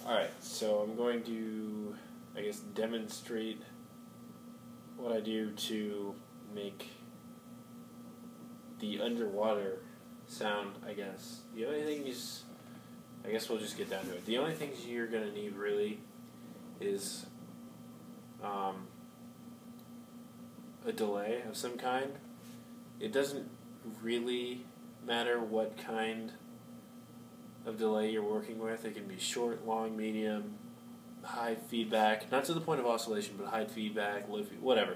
Alright, so I'm going to, I guess, demonstrate what I do to make the underwater sound, I guess. The only thing is, I guess we'll just get down to it. The only things you're going to need really is a delay of some kind. It doesn't really matter what kind of delay you're working with. It can be short, long, medium, high feedback, not to the point of oscillation, but high feedback, low feedback, whatever.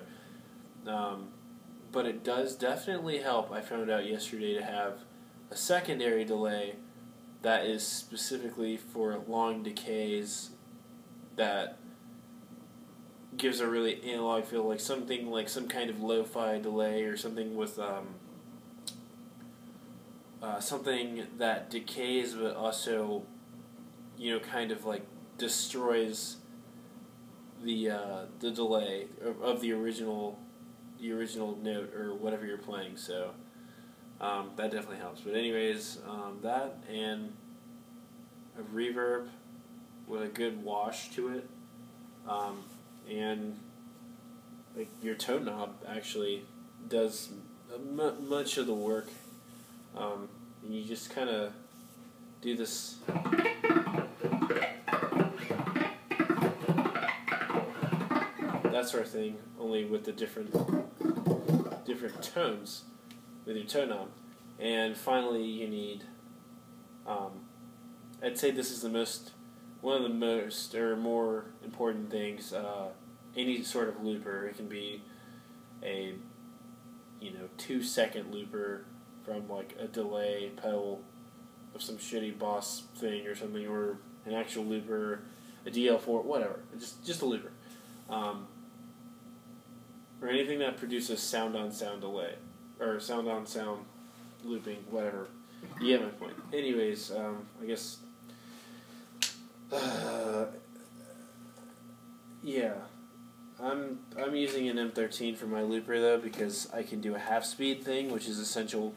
But it does definitely help, I found out yesterday, to have a secondary delay that is specifically for long decays that gives a really analog feel, like something like some kind of lo-fi delay or something with something that decays but also, kind of like destroys the delay of the original note or whatever you're playing. So that definitely helps. But anyways, that and a reverb with a good wash to it, and like your tone knob actually does much of the work. And you just kind of do this that sort of thing, only with the different tones with your tone knob. And finally, you need, I'd say this is one of the most or more important things. Any sort of looper. It can be a 2-second looper from like a delay pedal of some shitty Boss thing or something, or an actual looper, a DL4, whatever. Just a looper. Or anything that produces sound-on-sound delay, or sound-on-sound looping, whatever. You get my point. Anyways, I guess, yeah. I'm using an M13 for my looper, though, because I can do a half-speed thing, which is essential,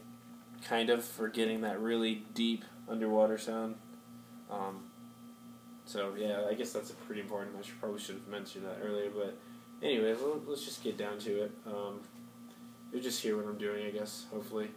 kind of, for getting that really deep underwater sound. So, yeah, I guess that's pretty important. Probably should have mentioned that earlier, but anyways, let's just get down to it. You'll just hear what I'm doing, I guess, hopefully.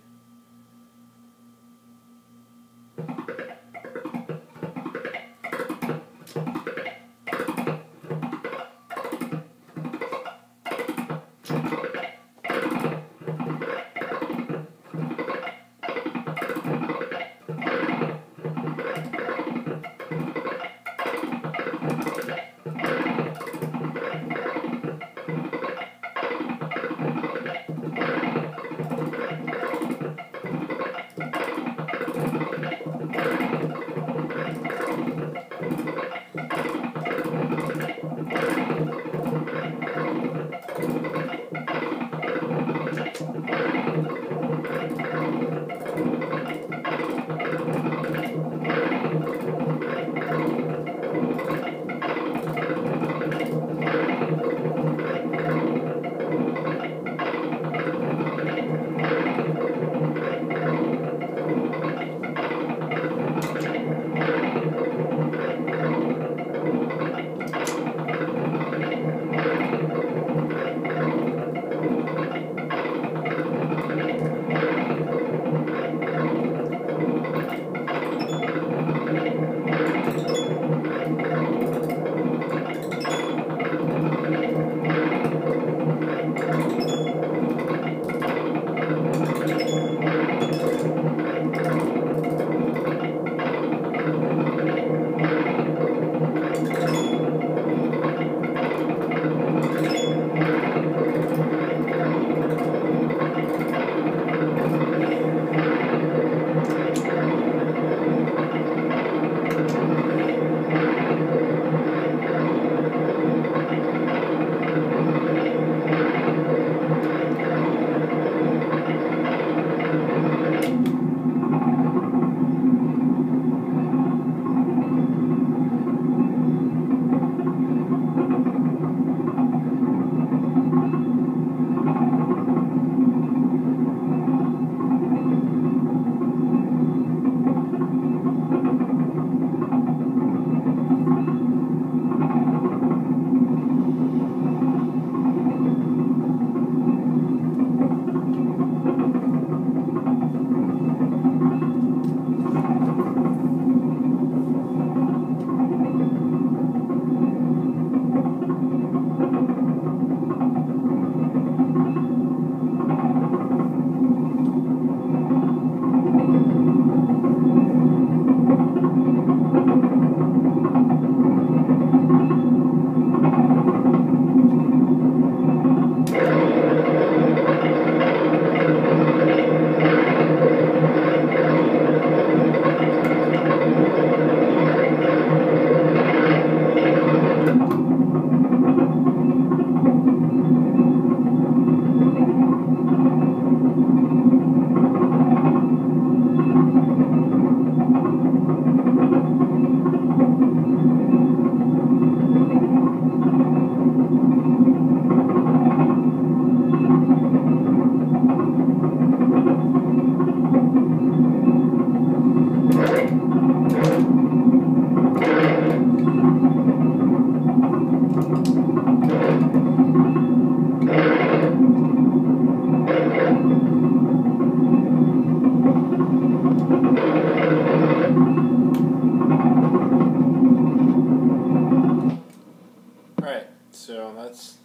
So that's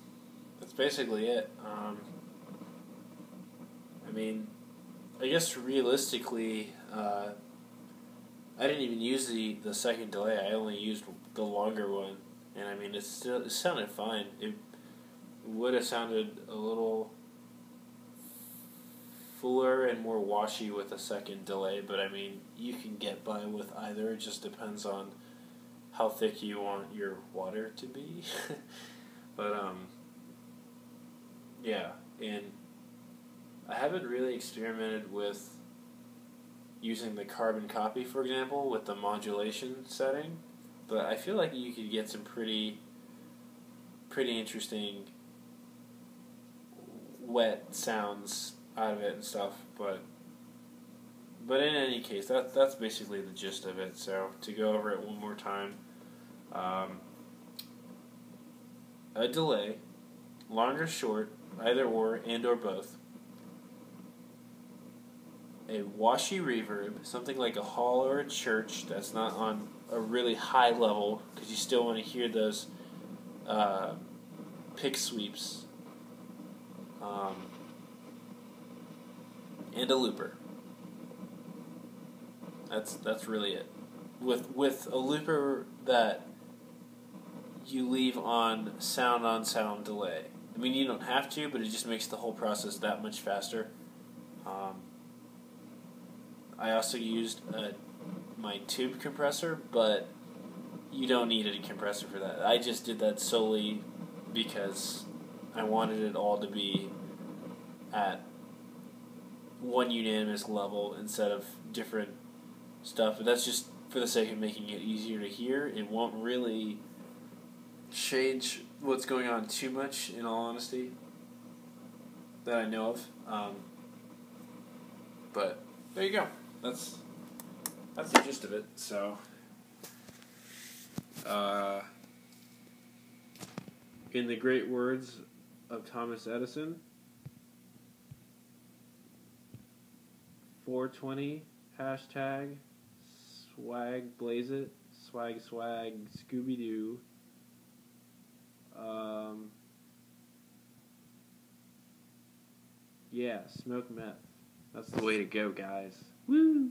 basically it. I mean, I guess realistically, I didn't even use the second delay. I only used the longer one, and I mean, it sounded fine. It would have sounded a little fuller and more washy with a second delay, but I mean, you can get by with either. It just depends on how thick you want your water to be. But yeah, and I haven't really experimented with using the carbon copy, for example, with the modulation setting, but I feel like you could get some pretty interesting wet sounds out of it and stuff. But in any case, that's basically the gist of it. So to go over it one more time, a delay, long or short, either or and or both. A washy reverb, something like a hall or a church that's not on a really high level because you still want to hear those pick sweeps. And a looper. That's really it. With a looper that you leave on sound delay. I mean, you don't have to, but it just makes the whole process that much faster. I also used my tube compressor, but you don't need a compressor for that. I just did that solely because I wanted it all to be at one unanimous level instead of different stuff. But that's just for the sake of making it easier to hear. It won't really change what's going on too much, in all honesty, that I know of. But there you go. That's the gist of it. So, in the great words of Thomas Edison, 420 hashtag swag blaze it swag Scooby Doo. Yeah, smoke meth. That's the way to go, guys. Woo!